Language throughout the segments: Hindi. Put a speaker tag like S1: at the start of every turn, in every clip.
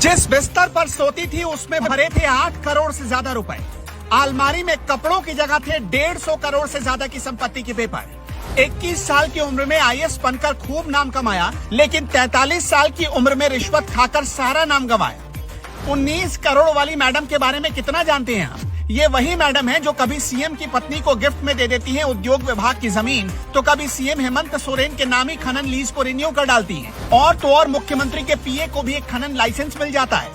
S1: जिस बिस्तर पर सोती थी उसमें भरे थे 8 करोड़ से ज्यादा रुपए। अलमारी में कपड़ों की जगह थे 150 करोड़ से ज्यादा की संपत्ति के पेपर। 21 साल की उम्र में आईएएस बनकर खूब नाम कमाया, लेकिन 43 साल की उम्र में रिश्वत खाकर सारा नाम गंवाया। 19 करोड़ वाली मैडम के बारे में कितना जानते हैं आप? ये वही मैडम है जो कभी सीएम की पत्नी को गिफ्ट में दे देती हैं उद्योग विभाग की जमीन, तो कभी सीएम हेमंत सोरेन के नामी खनन लीज को रिन्यू कर डालती हैं। और तो और मुख्यमंत्री के पीए को भी एक खनन लाइसेंस मिल जाता है।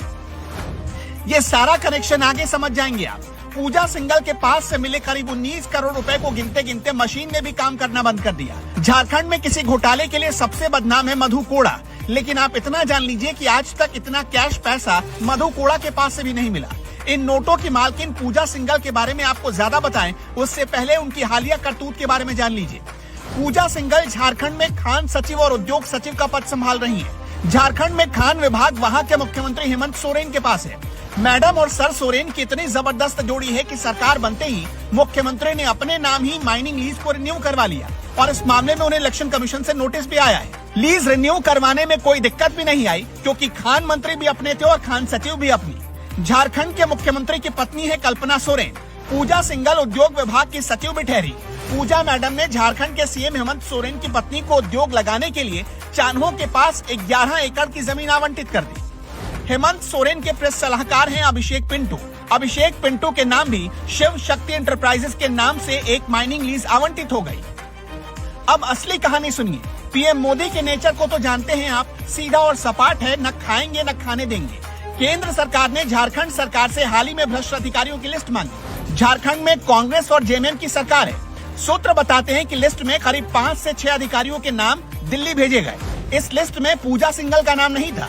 S1: ये सारा कनेक्शन आगे समझ जाएंगे आप। पूजा सिंघल के पास से मिले करीब 19 करोड़ रुपए को गिनते गिनते मशीन ने भी काम करना बंद कर दिया। झारखंड में किसी घोटाले के लिए सबसे बदनाम है मधु कोड़ा, लेकिन आप इतना जान लीजिए कि आज तक इतना कैश पैसा मधु कोड़ा के पास से भी नहीं मिला। इन नोटों की मालकिन पूजा सिंघल के बारे में आपको ज्यादा बताएं, उससे पहले उनकी हालिया करतूत के बारे में जान लीजिए। पूजा सिंघल झारखंड में खान सचिव और उद्योग सचिव का पद संभाल रही है। झारखंड में खान विभाग वहां के मुख्यमंत्री हेमंत सोरेन के पास है। मैडम और सर सोरेन की इतनी जबरदस्त जोड़ी है कि सरकार बनते ही मुख्यमंत्री ने अपने नाम ही माइनिंग लीज को रिन्यू करवा लिया और इस मामले में उन्हें इलेक्शन कमीशन से नोटिस भी आया है। लीज रिन्यू करवाने में कोई दिक्कत भी नहीं आई, क्योंकि खान मंत्री भी अपने थे और खान सचिव भी अपनी। झारखंड के मुख्यमंत्री की पत्नी है कल्पना सोरेन। पूजा सिंघल उद्योग विभाग की सचिव भी ठहरी। पूजा मैडम ने झारखंड के सीएम हेमंत सोरेन की पत्नी को उद्योग लगाने के लिए चान्हो के पास 11 एकड़ की जमीन आवंटित कर दी। हेमंत सोरेन के प्रेस सलाहकार हैं अभिषेक पिंटू। अभिषेक पिंटू के नाम भी शिव शक्ति एंटरप्राइजेस के नाम से एक माइनिंग लीज आवंटित हो गई। अब असली कहानी सुनिए। पीएम मोदी के नेचर को तो जानते हैं आप, सीधा और सपाट है, न खाएंगे न खाने देंगे। केंद्र सरकार ने झारखंड सरकार से हाल ही में भ्रष्ट अधिकारियों की लिस्ट मांगी। झारखंड में कांग्रेस और जेएमएम की सरकार है। सूत्र बताते हैं कि लिस्ट में करीब 5 से 6 अधिकारियों के नाम दिल्ली भेजे गए। इस लिस्ट में पूजा सिंघल का नाम नहीं था।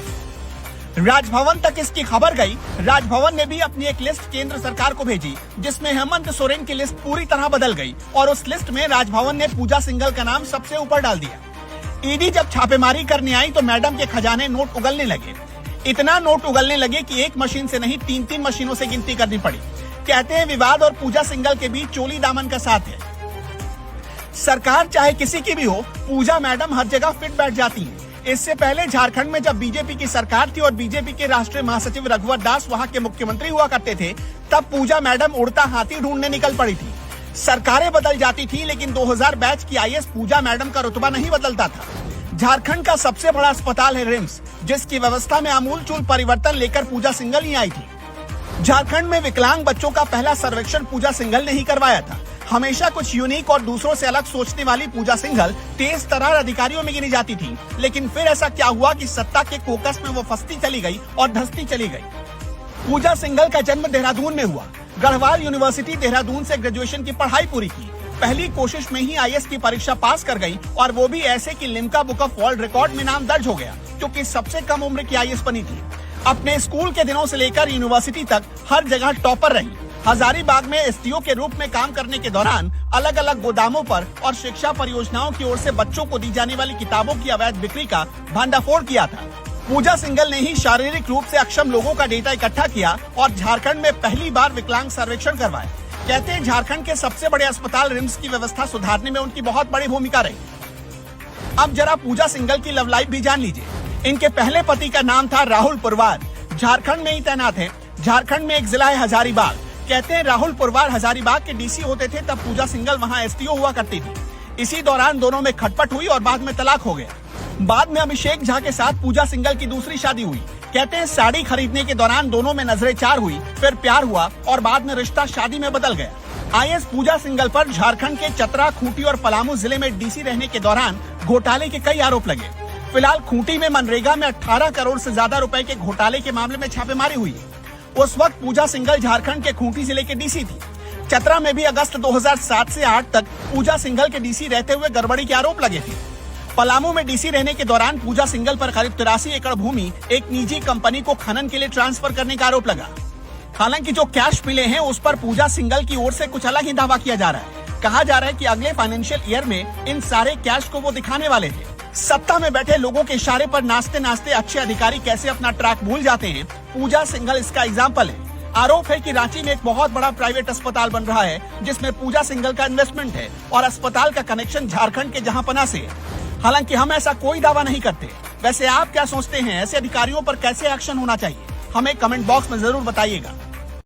S1: राजभवन तक इसकी खबर गई। राजभवन ने भी अपनी एक लिस्ट केंद्र सरकार को भेजी, जिसमें हेमंत सोरेन की लिस्ट पूरी तरह बदल गई और उस लिस्ट में राजभवन ने पूजा सिंघल का नाम सबसे ऊपर डाल दिया। ईडी जब छापेमारी करने आई तो मैडम के खजाने नोट उगलने लगे। इतना नोट उगलने लगे कि एक मशीन से नहीं 3-3 मशीनों से गिनती करनी पड़ी। कहते हैं विवाद और पूजा सिंघल के बीच चोली दामन का साथ है। सरकार चाहे किसी की भी हो, पूजा मैडम हर जगह फिट बैठ जाती है। इससे पहले झारखंड में जब बीजेपी की सरकार थी और बीजेपी के राष्ट्रीय महासचिव रघुवर दास वहां के मुख्यमंत्री हुआ करते थे, तब पूजा मैडम उड़ता हाथी ढूंढने निकल पड़ी थी। सरकारें बदल जाती थी, लेकिन 2000 बैच की आईएएस पूजा मैडम का रुतबा नहीं बदलता था। झारखंड का सबसे बड़ा अस्पताल है रिम्स, जिसकी व्यवस्था में आमूलचूल परिवर्तन लेकर पूजा सिंघल ही आई थी। झारखंड में विकलांग बच्चों का पहला सर्वेक्षण पूजा सिंघल ने ही करवाया था। हमेशा कुछ यूनिक और दूसरों से अलग सोचने वाली पूजा सिंघल तेज तर्रार अधिकारियों में गिनी जाती थी, लेकिन फिर ऐसा क्या हुआ कि सत्ता के कोकस में वो फंसती चली गई और धंसती चली गई। पूजा सिंघल का जन्म देहरादून में हुआ। गढ़वाल यूनिवर्सिटी देहरादून से ग्रेजुएशन की पढ़ाई पूरी की। पहली कोशिश में ही आईएएस की परीक्षा पास कर गई, और वो भी ऐसे कि Limca book of world record में नाम दर्ज हो गया, क्योंकि सबसे कम उम्र की आईएएस बनी थी। अपने स्कूल के दिनों से लेकर यूनिवर्सिटी तक हर जगह टॉपर रही। हजारीबाग में एसडीओ के रूप में काम करने के दौरान अलग अलग गोदामों पर और शिक्षा परियोजनाओं की ओर से बच्चों को दी जाने वाली किताबों की अवैध बिक्री का भंडाफोड़ किया था। पूजा सिंघल ने ही शारीरिक रूप से अक्षम लोगों का डेटा इकट्ठा किया और झारखंड में पहली बार विकलांग सर्वेक्षण करवाया। कहते हैं झारखंड के सबसे बड़े अस्पताल रिम्स की व्यवस्था सुधारने में उनकी बहुत बड़ी भूमिका रही। अब जरा पूजा सिंघल की लव लाइफ भी जान लीजिए। इनके पहले पति का नाम था राहुल पुरवार। झारखंड में ही तैनात है। झारखंड में एक जिला है हजारीबाग। कहते हैं राहुल पुरवार हजारीबाग के डीसी होते थे, तब पूजा सिंघल वहां एसडीओ हुआ करती थी। इसी दौरान दोनों में खटपट हुई और बाद में तलाक हो गया। बाद में अभिषेक झा के साथ पूजा सिंघल की दूसरी शादी हुई। कहते हैं साड़ी खरीदने के दौरान दोनों में नजरें चार हुई, फिर प्यार हुआ और बाद में रिश्ता शादी में बदल गया। आईएएस पूजा सिंघल पर झारखंड के चतरा, खूंटी और पलामू जिले में डीसी रहने के दौरान घोटाले के कई आरोप लगे। फिलहाल खूंटी में मनरेगा में 18 करोड़ से ज्यादा रुपए के घोटाले के मामले में छापेमारी हुई है। उस वक्त पूजा सिंघल झारखंड के खूंटी जिले के डीसी थी। चतरा में भी अगस्त 2007 से 8 तक पूजा सिंघल के डीसी रहते हुए गड़बड़ी के आरोप लगे थे। पलामू में डीसी रहने के दौरान पूजा सिंघल पर करीब 83 एकड़ भूमि एक निजी कंपनी को खनन के लिए ट्रांसफर करने का आरोप लगा। हालांकि जो कैश मिले हैं उस पर पूजा सिंघल की ओर से कुछ अलग ही दावा किया जा रहा है। कहा जा रहा है कि अगले फाइनेंशियल ईयर में इन सारे कैश को वो दिखाने वाले थे। सत्ता में बैठे लोगों के इशारे पर नाचते नाचते अच्छे अधिकारी कैसे अपना ट्रैक भूल जाते हैं, पूजा सिंघल इसका एग्जाम्पल है। आरोप है कि रांची में एक बहुत बड़ा प्राइवेट अस्पताल बन रहा है, जिसमें पूजा सिंघल का इन्वेस्टमेंट है और अस्पताल का कनेक्शन झारखंड के जहांपना से है। हालांकि हम ऐसा कोई दावा नहीं करते। वैसे आप क्या सोचते हैं, ऐसे अधिकारियों पर कैसे एक्शन होना चाहिए? हमें कमेंट बॉक्स में जरूर बताइएगा।